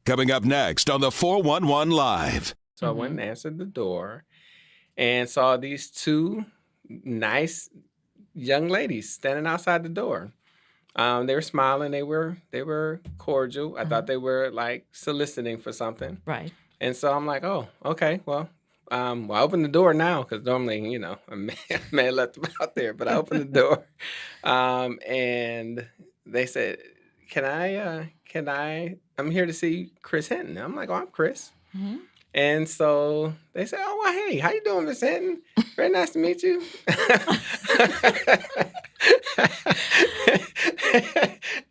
Coming up next on the 411 Live. So I went and answered the door and saw these two nice young ladies standing outside the door. They were smiling. They were cordial. I thought they were like soliciting for something. Right. And so I'm like, oh, okay, well, I opened the door now because normally, I may have left them out there, but I opened the door. And they said, I'm here to see Chris Hinton. I'm like, oh, I'm Chris. Mm-hmm. And so they said, oh, well, hey, how you doing, Miss Hinton? Very nice to meet you.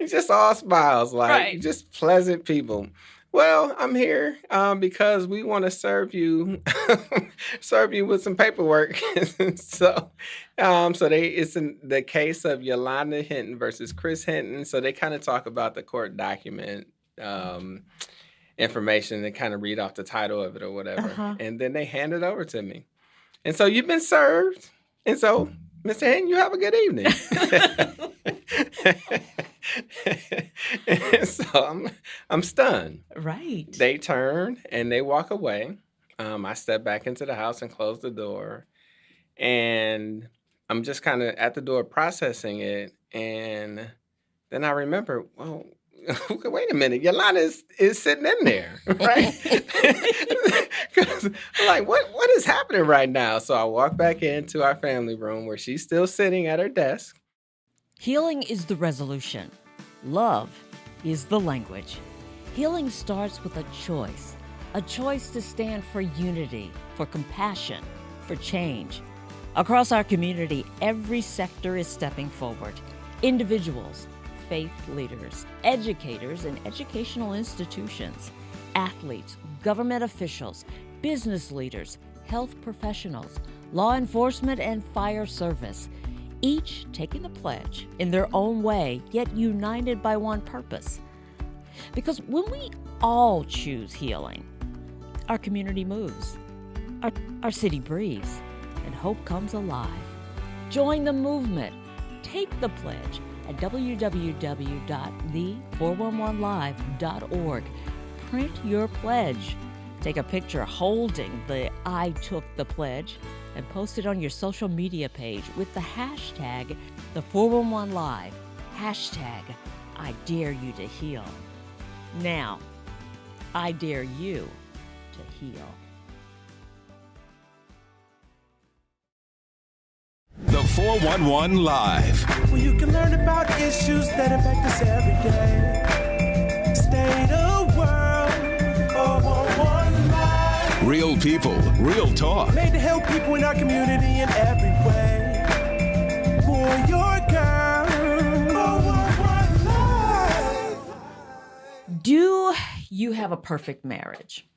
Just all smiles, like just pleasant people. Well, I'm here because we want to serve you with some paperwork. So it's in the case of Yolanda Hinton versus Chris Hinton. So they kind of talk about the court document information and kind of read off the title of it or whatever. And then they hand it over to me. And so you've been served. And so, Mr. Hinton, you have a good evening. And so I'm stunned. Right. They turn and they walk away. I step back into the house and close the door. And I'm just kind of at the door processing it. And then I remember, well, wait a minute, Yolanda is sitting in there, right? Because I'm like, what is happening right now? So I walk back into our family room where she's still sitting at her desk. Healing is the resolution. Love is the language. Healing starts with a choice to stand for unity, for compassion, for change. Across our community, every sector is stepping forward. Individuals, faith leaders, educators and educational institutions, athletes, government officials, business leaders, health professionals, law enforcement and fire service, each taking the pledge in their own way, yet united by one purpose. Because when we all choose healing, our community moves, our city breathes, and hope comes alive. Join the movement. Take the pledge at www.the411live.org. Print your pledge. Take a picture holding the I Took the Pledge and post it on your social media page with the hashtag the411live, hashtag I dare you to heal. Now, I dare you to heal. The 411 Live. Where you can learn about issues that affect us every day. State of world, 411 Live. Real people, real talk. Made to help people in our community in every way. For your girl, 411 Live. Do you have a perfect marriage?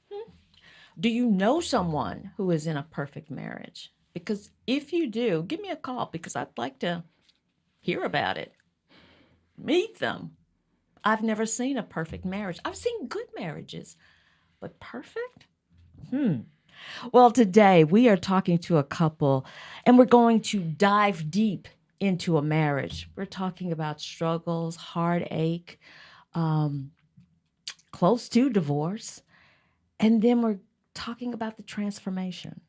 Do you know someone who is in a perfect marriage? Because if you do, give me a call because I'd like to hear about it. Meet them. I've never seen a perfect marriage. I've seen good marriages, but perfect? Well, today we are talking to a couple and we're going to dive deep into a marriage. We're talking about struggles, heartache, close to divorce, and then we're talking about the transformation.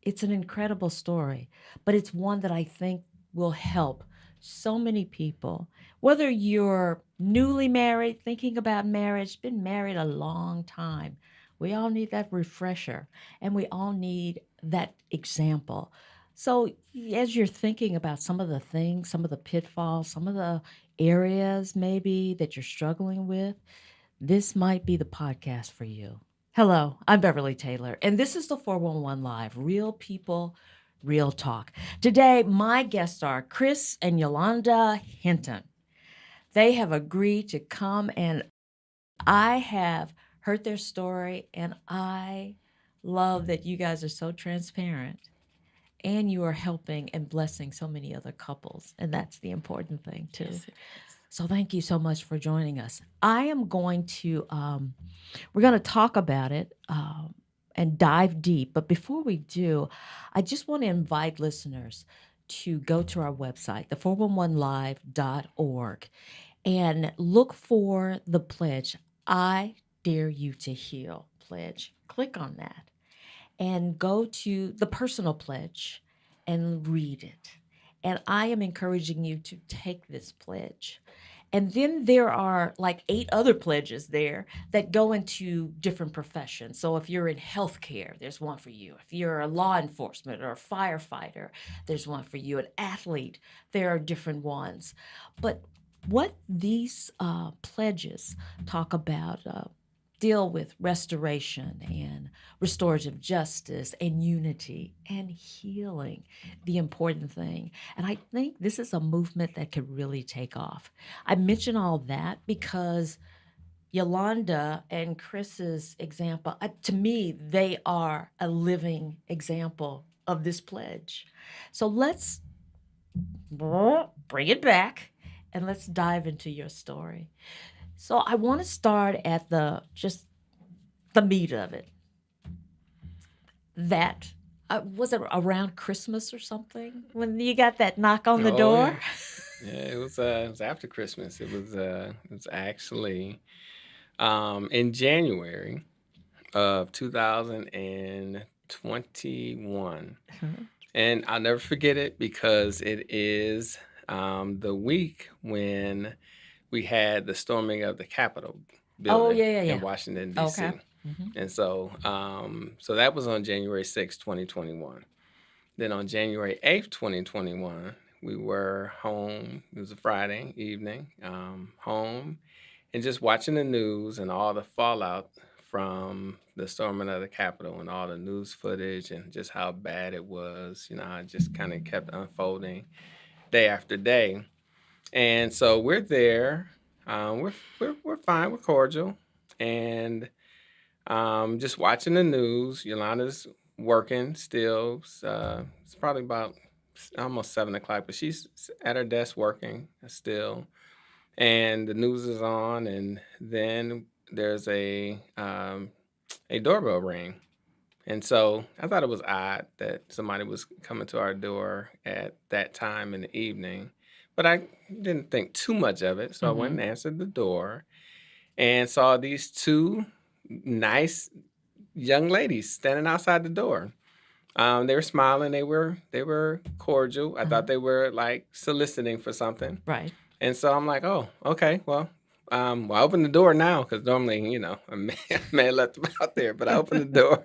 It's an incredible story, but it's one that I think will help so many people. Whether you're newly married, thinking about marriage, been married a long time, we all need that refresher, and we all need that example. So as you're thinking about some of the things, some of the pitfalls, some of the areas maybe that you're struggling with, this might be the podcast for you. Hello, I'm Beverly Taylor, and this is the 411 Live, Real People, Real Talk. Today, my guests are Chris and Yolanda Hinton. They have agreed to come, and I have heard their story, and I love that you guys are so transparent, and you are helping and blessing so many other couples, and that's the important thing, too. Yes. So thank you so much for joining us. I am going to, we're going to talk about it and dive deep. But before we do, I just want to invite listeners to go to our website, the411live.org, and look for the pledge, I Dare You to Heal pledge. Click on that and go to the personal pledge and read it. And I am encouraging you to take this pledge. And then there are like 8 other pledges there that go into different professions. So if you're in healthcare, there's one for you. If you're a law enforcement or a firefighter, there's one for you. An athlete, there are different ones. But what these pledges talk about deal with restoration and restorative justice and unity and healing, the important thing. And I think this is a movement that could really take off. I mention all that because Yolanda and Chris's example, to me, they are a living example of this pledge. So let's bring it back and let's dive into your story. So I want to start at the meat of it. That was it around Christmas or something when you got that knock on the door? Yeah, it was after Christmas. It was actually in January of 2021. And I'll never forget it because it is the week when we had the storming of the Capitol building in Washington, D.C. Okay. And so so that was on January 6th, 2021. Then on January 8th, 2021, we were home. It was a Friday evening, home, and just watching the news and all the fallout from the storming of the Capitol and all the news footage and just how bad it was. You know, it just kind of kept unfolding day after day. And so we're there. We're fine. We're cordial, and just watching the news. Yolanda's working still. It's probably about almost 7 o'clock, but she's at her desk working still. And the news is on, and then there's a doorbell ring. And so I thought it was odd that somebody was coming to our door at that time in the evening. But I didn't think too much of it. So I went and answered the door and saw these 2 nice young ladies standing outside the door. They were smiling. They were cordial. I thought they were like soliciting for something. Right. And so I'm like, oh, okay, well, I opened the door now because normally, you know, I may have left them out there, but I opened the door.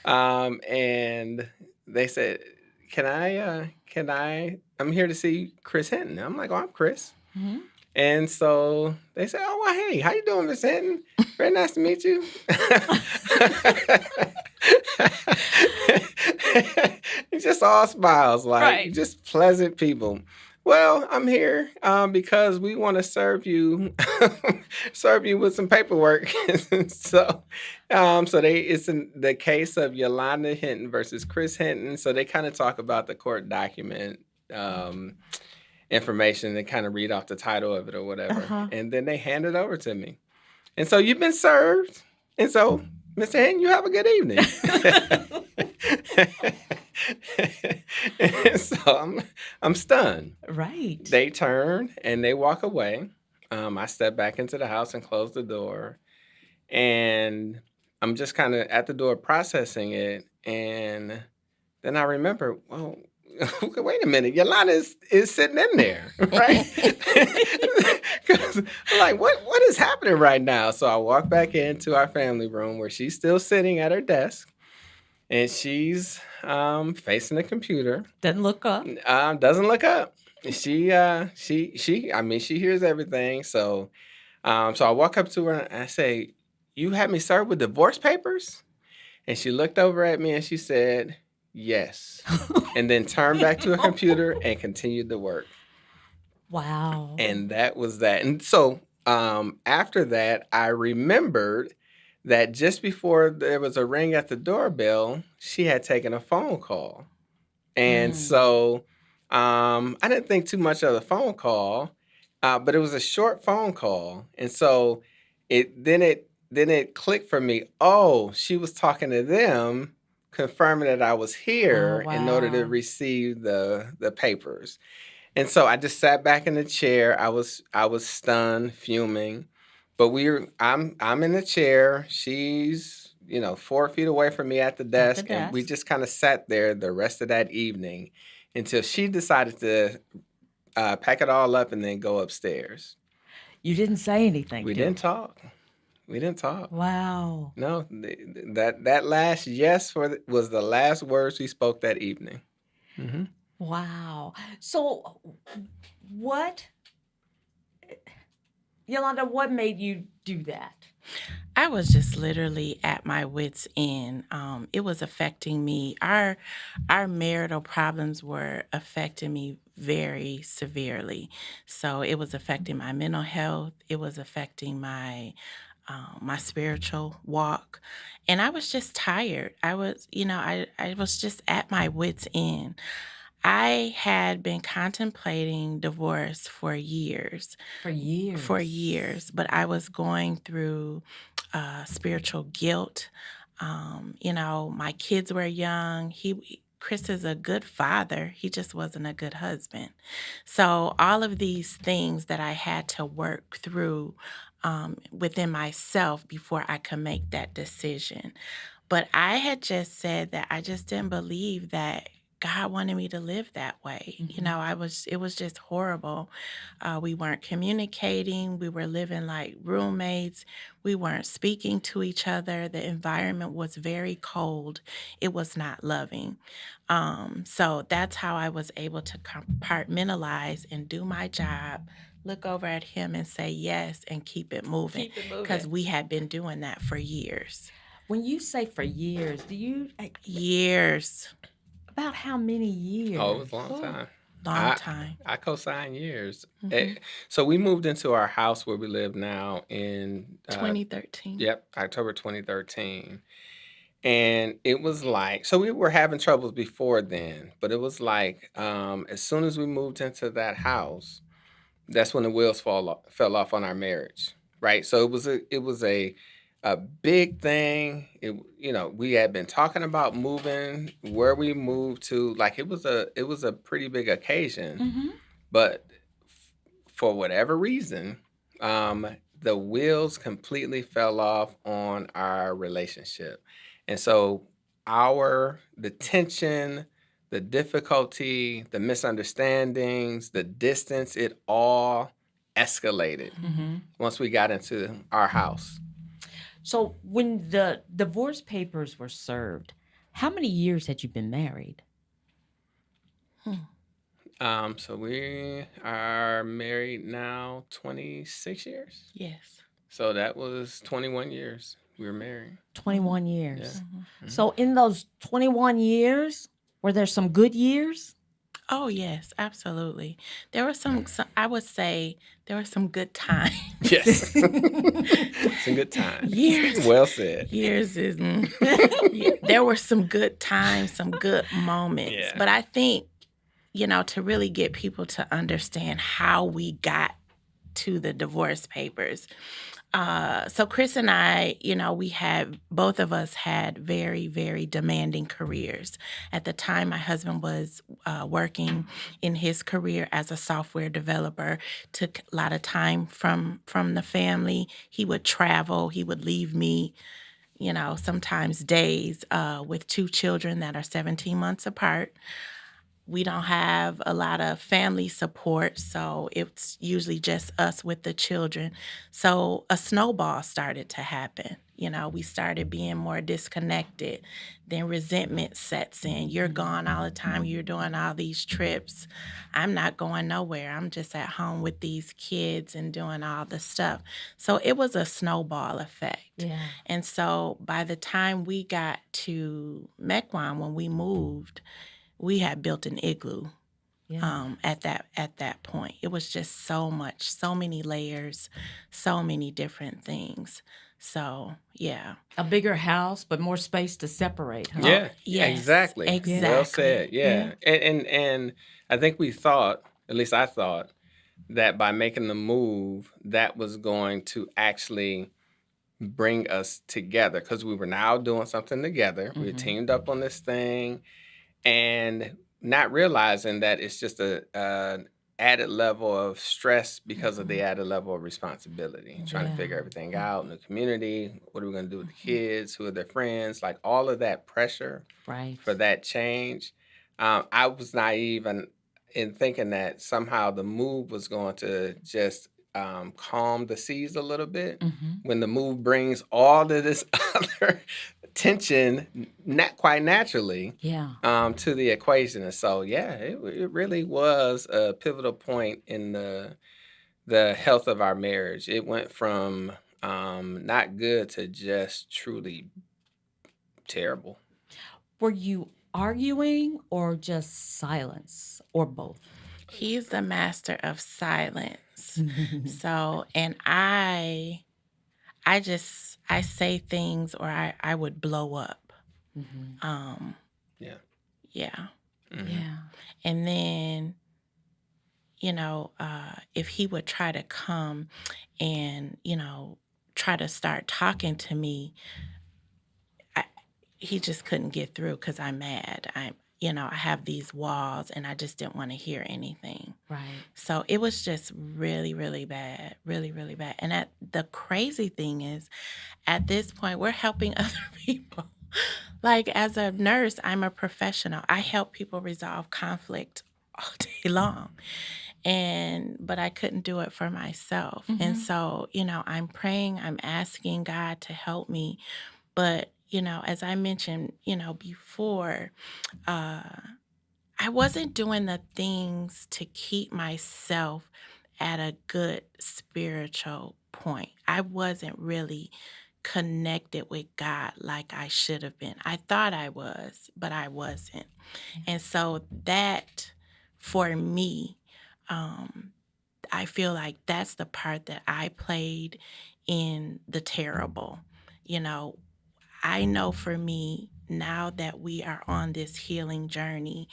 And they said, I'm here to see Chris Hinton. I'm like, oh, I'm Chris. And so they said, oh, well, hey, how you doing, Miss Hinton? Very nice to meet you. Just all smiles, like just pleasant people. Well, I'm here because we want to serve you with some paperwork. So it's in the case of Yolanda Hinton versus Chris Hinton. So they kind of talk about the court document information and kind of read off the title of it or whatever. And then they hand it over to me. And so you've been served. And so, Mr. Hinton, you have a good evening. And so I'm stunned. Right. They turn and they walk away. I step back into the house and close the door. And I'm just kind of at the door processing it. And then I remember, well, wait a minute, Yolanda is sitting in there, right? Because I'm like, what is happening right now? So I walk back into our family room where she's still sitting at her desk. And she's facing the computer. Doesn't look up. Doesn't look up. She hears everything. So I walk up to her and I say, you had me served with divorce papers? And she looked over at me and she said, yes. And then turned back to her computer and continued to work. Wow. And that was that. And so after that, I remembered that just before there was a ring at the doorbell, she had taken a phone call. And so I didn't think too much of the phone call, but it was a short phone call. And so it clicked for me, oh, she was talking to them, confirming that I was here in order to receive the papers. And so I just sat back in the chair. I was stunned, fuming. But I'm in the chair. She's 4 feet away from me at the desk, and we desk. just kind of sat there the rest of that evening until she decided to pack it all up and then go upstairs. You didn't say anything We to didn't her. talk. We didn't talk. Wow. No, that last yes was the last words we spoke that evening. Mm-hmm. Wow. So Yolanda, what made you do that? I was just literally at my wit's end. It was affecting me. Our marital problems were affecting me very severely. So it was affecting my mental health. It was affecting my spiritual walk, and I was just tired. I was just at my wit's end. I had been contemplating divorce for years. For years. For years, but I was going through spiritual guilt. My kids were young. Chris is a good father. He just wasn't a good husband. So all of these things that I had to work through within myself before I could make that decision. But I had just said that I just didn't believe that God wanted me to live that way. Mm-hmm. It was just horrible. We weren't communicating. We were living like roommates. We weren't speaking to each other. The environment was very cold. It was not loving. So that's how I was able to compartmentalize and do my job, look over at him and say yes and keep it moving. Keep it moving. Because we had been doing that for years. When you say for years, do you Years. about how many years? Oh, it was a long time. Long time. I co-signed years. Mhm. So we moved into our house where we live now in 2013. Yep, October 2013. And it was like, so we were having troubles before then, but it was like as soon as we moved into that house, that's when the wheels fell off on our marriage, right? So it was a big thing. We had been talking about moving where we moved to. Like it was a pretty big occasion, Mm-hmm. but for whatever reason, the wheels completely fell off on our relationship, and so the tension, the difficulty, the misunderstandings, the distance, it all escalated Mm-hmm. once we got into our house. So when the divorce papers were served, how many years had you been married? So we are married now 26 years. Yes. So that was 21 years we were married. 21 Yeah. years. Mhm. So in those 21 years, were there some good years? Oh, yes, absolutely. There were some I would say there were some good times. Yes. Some good times. Years. Well said. Years is, yeah, there were some good times, some good moments. Yeah. But I think, to really get people to understand how we got to the divorce papers. So Chris and I, both of us had very, very demanding careers. At the time, my husband was working in his career as a software developer, took a lot of time from the family. He would travel. He would leave me, sometimes days with 2 children that are 17 months apart. We don't have a lot of family support, so it's usually just us with the children. So a snowball started to happen. We started being more disconnected. Then resentment sets in. You're gone all the time. You're doing all these trips. I'm not going nowhere. I'm just at home with these kids and doing all the stuff. So it was a snowball effect. Yeah. And so by the time we got to Mequon, when we moved, we had built an igloo. Yeah. At that point. It was just so much, so many layers, so many different things. So, yeah. A bigger house, but more space to separate, huh? Yeah. Yes, Exactly. exactly. Well said. Yeah. And I think we thought, at least I thought, that by making the move, that was going to actually bring us together because we were now doing something together. We Mhm. teamed up on this thing and not realizing that it's just added level of stress because of the added level of responsibility, trying to figure Yeah. everything out in the community. What are we going to do with the kids? Who are their friends? Like all of that pressure Right. for that change. I was naive in thinking that somehow the move was going to just calm the seas a little bit, when the move brings all of this other tension, not quite naturally, Yeah. to the equation. And so, yeah, it really was a pivotal point in the health of our marriage. It went from not good to just truly terrible. Were you arguing or just silence or both? He's the master of silence. So, and I say things or I would blow up. Yeah. Yeah. Yeah. And then, if he would try to come and, try to start talking to me, he just couldn't get through because I'm mad. I have these walls and I just didn't want to hear anything. Right. So it was just really, really bad, really, really bad. And the crazy thing is, at this point, we're helping other people. Like, as a nurse, I'm a professional. I help people resolve conflict all day long. But I couldn't do it for myself. And so, I'm praying, I'm asking God to help me. But, as I mentioned, before, I wasn't doing the things to keep myself at a good spiritual point. I wasn't really connected with God like I should have been. I thought I was, but I wasn't. And so that, for me, I feel like that's the part that I played in the terrible. I know for me, now that we are on this healing journey,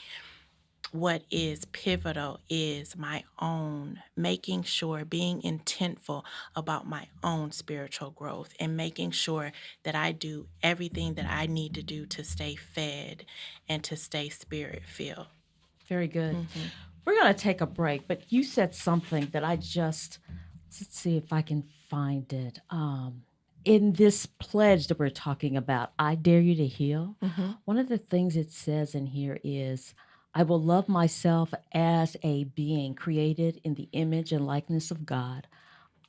what is pivotal is my own, making sure, being intentful about my own spiritual growth and making sure that I do everything that I need to do to stay fed and to stay spirit-filled. Very good. We're going to take a break, but you said something that let's see if I can find it. In this pledge that we're talking about, I dare you to heal. One of the things it says in here is, I will love myself as a being created in the image and likeness of God.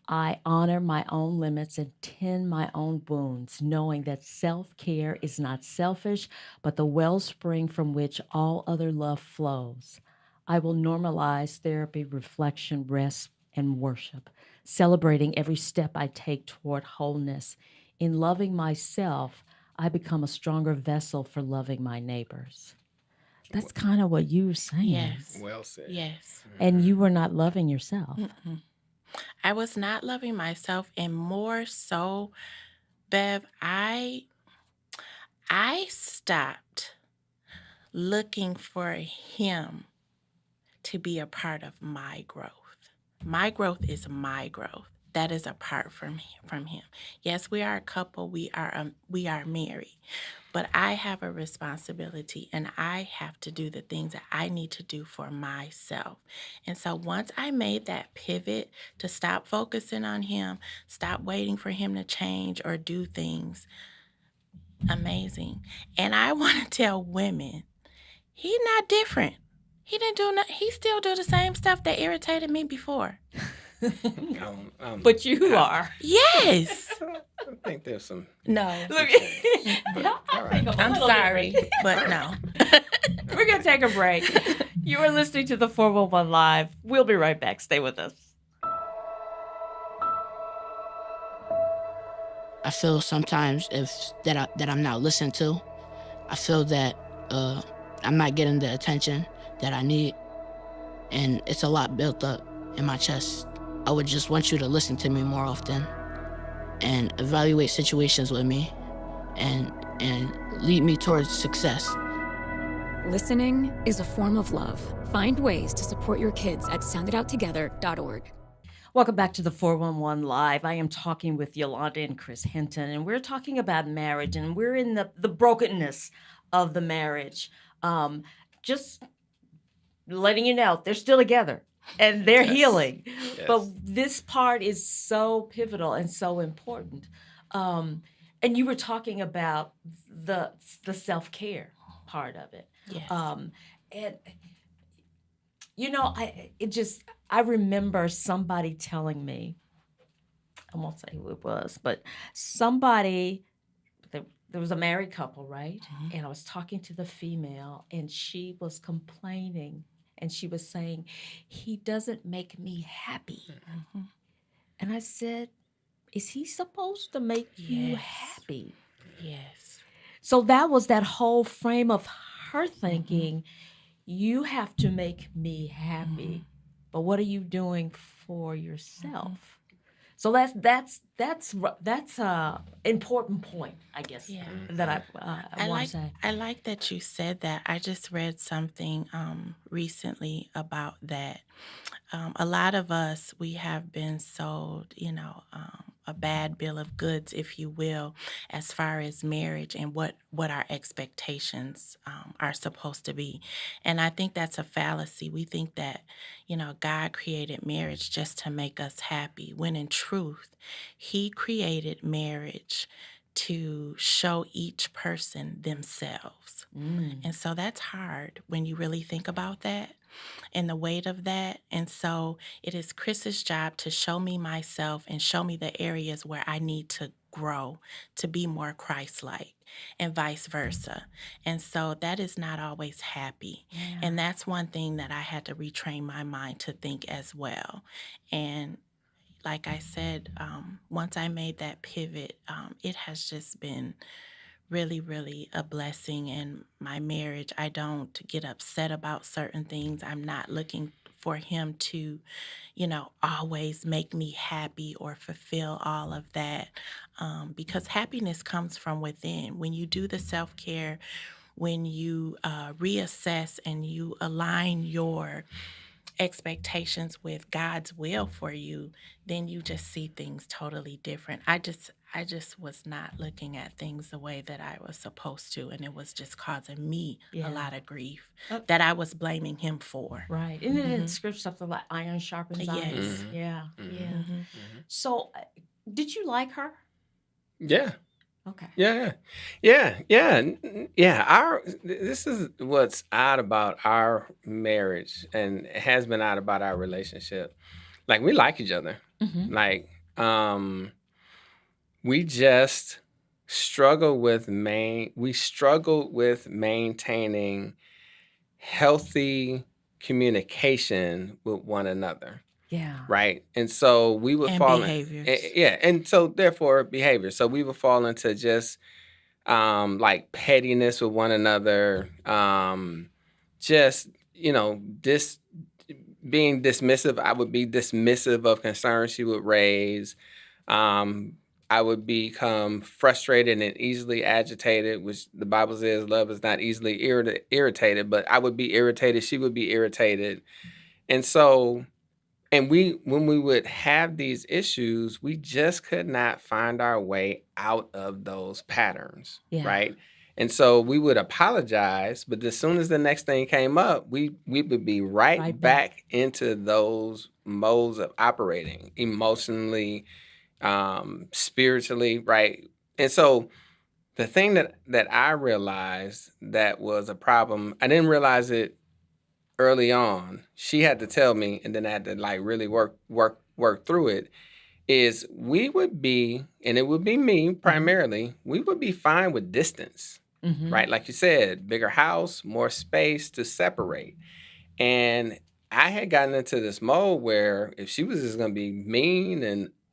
I honor my own limits and tend my own wounds, knowing that self-care is not selfish, but the wellspring from which all other love flows. I will normalize therapy, reflection, rest, and worship, celebrating every step I take toward wholeness. In loving myself, I become a stronger vessel for loving my neighbors. That's kind of what you were saying. Yes. Well said. Yes. And you were not loving yourself. I was not loving myself, and more so, Bev, I stopped looking for him to be a part of my growth. My growth is my growth. That is apart from him. Yes, we are a couple. We are married. But I have a responsibility, and I have to do the things that I need to do for myself. And so once I made that pivot to stop focusing on him, stop waiting for him to change or do things, amazing. And I want to tell women, he's not different. He didn't do nothing. He still do the same stuff that irritated me before. But you are. Yes. I think there's some. No. Look, All right. I'm sorry, but no. We're going to take a break. You are listening to the 411 Live. We'll be right back. Stay with us. I feel sometimes that I'm not listened to. I feel that I'm not getting the attention that I need, and it's a lot built up in my chest. I would just want you to listen to me more often and evaluate situations with me and lead me towards success. Listening is a form of love. Find ways to support your kids at sounditouttogether.org. Welcome back to the 411 Live. I am talking with Yolanda and Chris Hinton, and we're talking about marriage, and we're in the brokenness of the marriage. Just letting you know, they're still together. and they're Yes. healing. But Yes. this part is so pivotal and so important. And you were talking about the self-care part of it. Yes. And I remember somebody telling me, I won't say who it was, but somebody, there was a married couple, right? And I was talking to the female, and she was complaining, and she was saying, he doesn't make me happy. And I said, is he supposed to make you Yes. happy? Yes. So that was that whole frame of her thinking, you have to make me happy, but what are you doing for yourself? So that's a important point, I guess, Yeah. that I I want like to say. I like that you said that. I just read something recently about that. A lot of us, we have been sold, a bad bill of goods, if you will, as far as marriage and what our expectations are supposed to be. And I think that's a fallacy. We think that, God created marriage just to make us happy, when in truth, He created marriage to show each person themselves. And so that's hard when you really think about that and the weight of that. And so it is Chris's job to show me myself and show me the areas where I need to grow to be more Christ-like, and vice versa. And so that is not always happy. And that's one thing that I had to retrain my mind to think as well. And like I said, once I made that pivot, it has just been really, really a blessing in my marriage. I don't get upset about certain things. I'm not looking for him to, always make me happy or fulfill all of that, because happiness comes from within. When you do the self-care, when you reassess and you align your expectations with God's will for you, then you just see things totally different. I just was not looking at things the way that I was supposed to, and it was just causing me a lot of grief that I was blaming him for. Right. And then in scripture, something like iron sharpens iron. Yes. Yeah. Yeah. Mhm. So did you like her? Yeah. Okay. Yeah. This is what's odd about our marriage, and it has been odd about our relationship. Like, we like each other. Like, we just struggled with maintaining healthy communication with one another. Yeah. Right. And so we would And fall behaviors. and so therefore behavior. So we would fall into just like pettiness with one another, just, being dismissive. I would be dismissive of concerns she would raise. I would become frustrated and easily agitated, which the Bible says love is not easily irritated, but I would be irritated. She would be irritated. And so, when we would have these issues, we just could not find our way out of those patterns, Yeah. right? And so we would apologize, but as soon as the next thing came up, we would be right back into those modes of operating emotionally, spiritually, right? And so the thing that I realized that was a problem, I didn't realize it early on. She had to tell me, and then I had to like really work through it. Is we would be, and it would be me primarily, we would be fine with distance, right? Like you said, bigger house, more space to separate. And I had gotten into this mode where if she was just gonna be mean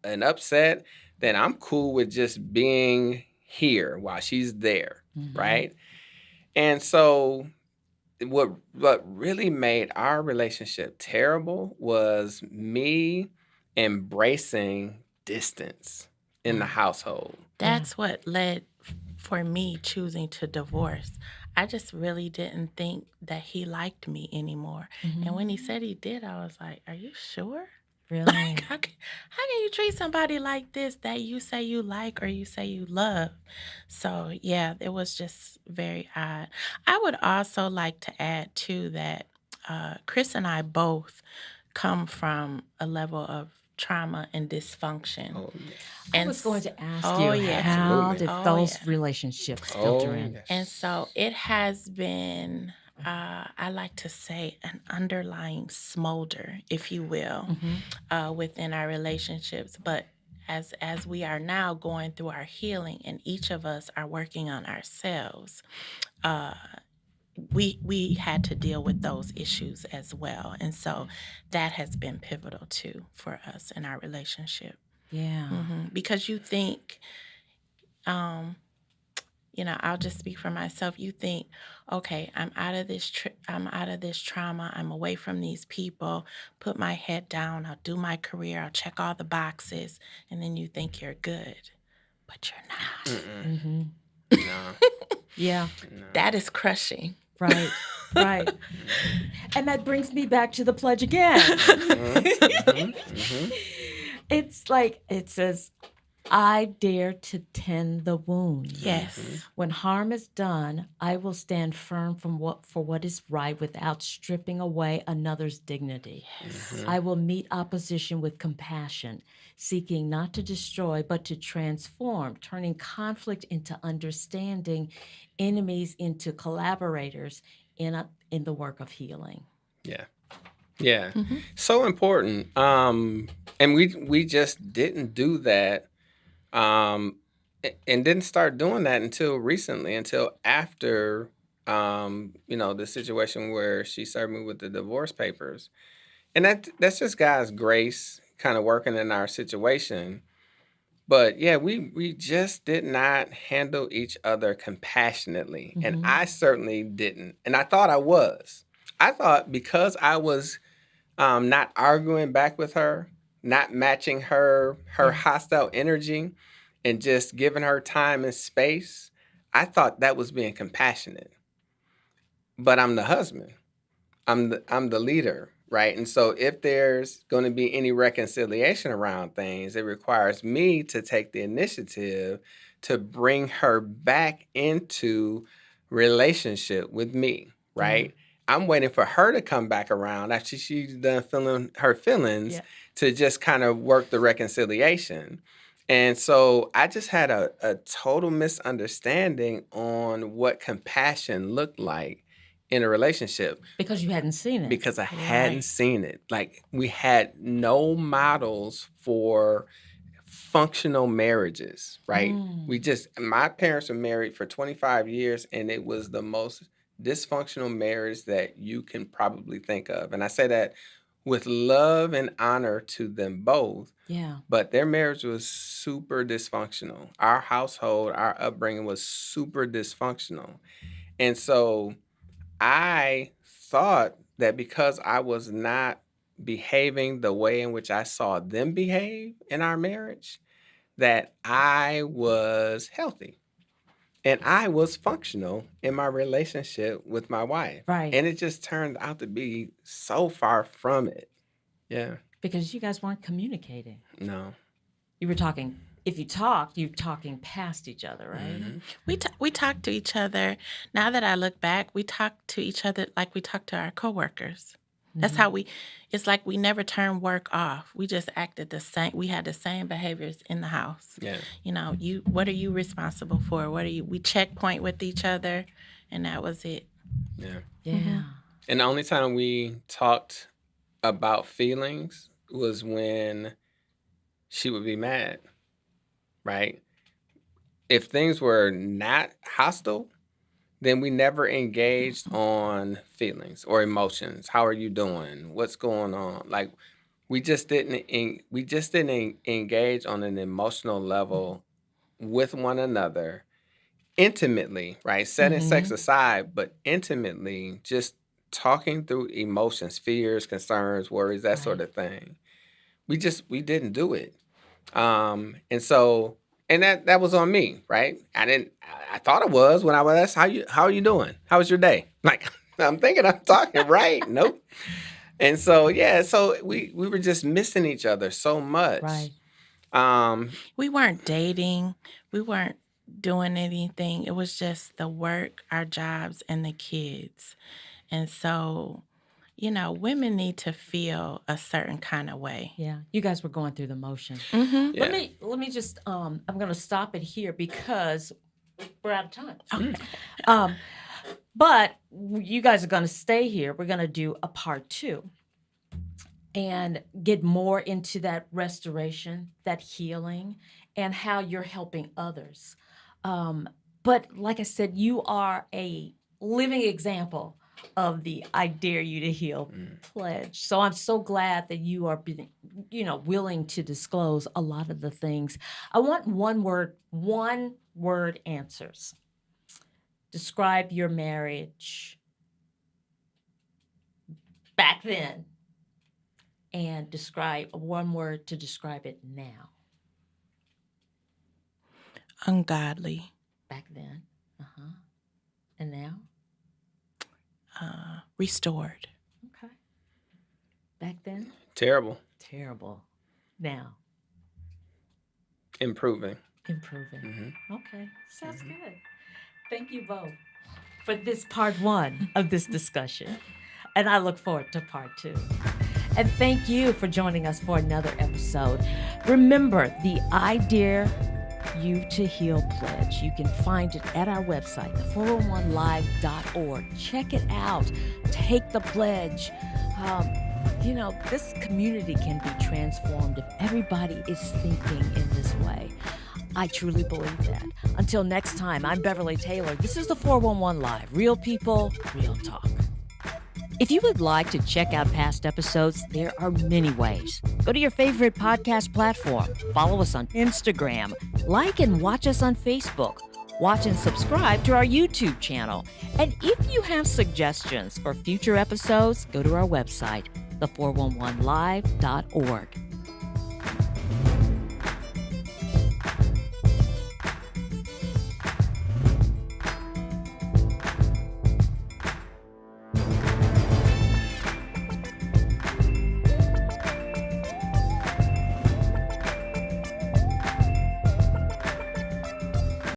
and upset, then I'm cool with just being here while she's there, right? And so what really made our relationship terrible was me embracing distance in the household. That's what led for me choosing to divorce. I just really didn't think that he liked me anymore. And when he said he did, I was like, are you sure? Really? Like, how can you treat somebody like this that you say you like or you say you love? So, yeah, it was just very odd. I would also like to add, too, that Chris and I both come from a level of trauma and dysfunction. Oh, yes. I was going to ask Oh, you, yeah. how Absolutely. did Oh, those yeah. relationships Oh, filter in? yes. And so it has been, I like to say, an underlying smolder, if you will, within our relationships. But as we are now going through our healing, and each of us are working on ourselves, we had to deal with those issues as well. And so that has been pivotal too for us in our relationship. Yeah. Because you think, I'll just speak for myself. You think, okay, I'm out of this I'm out of this trauma. I'm away from these people. Put my head down. I'll do my career. I'll check all the boxes, and then you think you're good, but you're not. No. Yeah. That is crushing. Right. Right. And that brings me back to the pledge again. It's like it says, I dare to tend the wound. Yes. When harm is done, I will stand firm for what is right without stripping away another's dignity. I will meet opposition with compassion, seeking not to destroy, but to transform, turning conflict into understanding, enemies into collaborators in the work of healing. Yeah. Yeah. So important. And we just didn't do that. And didn't start doing that until recently, until after, the situation where she served me with the divorce papers. And that's just God's grace kind of working in our situation. But yeah, we just did not handle each other compassionately. And I certainly didn't. And I thought I was. I thought because I was not arguing back with her, not matching her hostile energy, and just giving her time and space, I thought that was being compassionate. But I'm the husband. I'm the leader, right? And so if there's going to be any reconciliation around things, it requires me to take the initiative to bring her back into relationship with me, right? I'm waiting for her to come back around after she's done feeling her feelings to just kind of work the reconciliation. And so I just had a total misunderstanding on what compassion looked like in a relationship. Because you hadn't seen it. Because I hadn't seen it. Like, we had no models for functional marriages, right? My parents were married for 25 years, and it was the most dysfunctional marriage that you can probably think of. And I say that with love and honor to them both. Yeah. But their marriage was super dysfunctional. Our household, our upbringing was super dysfunctional. And so I thought that because I was not behaving the way in which I saw them behave in our marriage, that I was healthy. And I was functional in my relationship with my wife. Right. And it just turned out to be so far from it. Yeah. Because you guys weren't communicating. No. You were talking. If you talked, you're talking past each other, right? We talk to each other. Now that I look back, we talk to each other like we talk to our coworkers. That's how it's like we never turned work off. We just acted the same. We had the same behaviors in the house. Yeah. What are you responsible for? We checkpoint with each other, and that was it. Yeah. Yeah. And the only time we talked about feelings was when she would be mad, right? If things were not hostile, then we never engaged on feelings or emotions. How are you doing? What's going on? Like, we just didn't engage on an emotional level with one another intimately, right? Setting sex aside, but intimately, just talking through emotions, fears, concerns, worries, that sort of thing. We didn't do it. And so, and that was on me, right? I thought it was when I was asked, how are you doing? How was your day? Like, I'm thinking I'm talking right. Nope. And so, yeah, so we were just missing each other so much. Right. We weren't dating. We weren't doing anything. It was just the work, our jobs, and the kids. And so women need to feel a certain kind of way. Yeah, you guys were going through the motion. Mm-hmm. Yeah. Let me just I'm going to stop it here because we're out of time. Okay. But you guys are going to stay here. We're going to do a part 2 and get more into that restoration, that healing, and how you're helping others. But like I said, you are a living example of the I Dare You to Heal pledge. So I'm so glad that you are willing to disclose a lot of the things. I want one word answers. Describe your marriage back then and describe one word to describe it now. Ungodly. Back then. And now? Restored. Okay. Back then? Terrible. Terrible. Now? Improving. Improving. Okay. Sounds good. Thank you both for this part 1 of this discussion. And I look forward to part 2. And thank you for joining us for another episode. Remember the I Dare You to Heal pledge. You can find it at our website, the411live.org. Check it out. Take the pledge. This community can be transformed if everybody is thinking in this way. I truly believe that. Until next time, I'm Beverly Taylor. This is the 411 Live. Real people, real talk. If you would like to check out past episodes, there are many ways. Go to your favorite podcast platform. Follow us on Instagram. Like and watch us on Facebook. Watch and subscribe to our YouTube channel. And if you have suggestions for future episodes, go to our website, the411live.org.